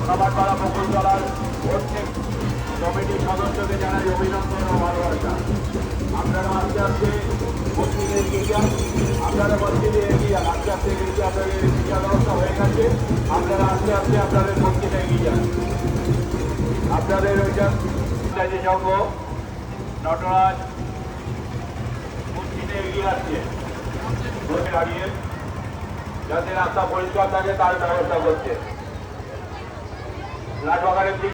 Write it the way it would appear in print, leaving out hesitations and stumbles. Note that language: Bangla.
খাবারপাড়া বকুলতলার প্রত্যেক কমিটির সদস্যকে জানাই অভিনন্দন ও ভালোবাসা। আপনারা আস্তে আস্তে মসজিদে এগিয়ে যান, আপনারা মসজিদে এগিয়ে যান, আস্তে আস্তে এগিয়ে আপনাদের শিক্ষা ব্যবস্থা হয়ে গেছে, আপনারা আস্তে আস্তে আপনাদের মসজিদে এগিয়ে যান। আপনাদের ওইটা সংঘ নটরাজ মসজিদে এগিয়ে আসছে, দাঁড়িয়ে যাতে রাস্তা পরিষ্কার থাকে তার ব্যবস্থা করছে। রাজবাগানের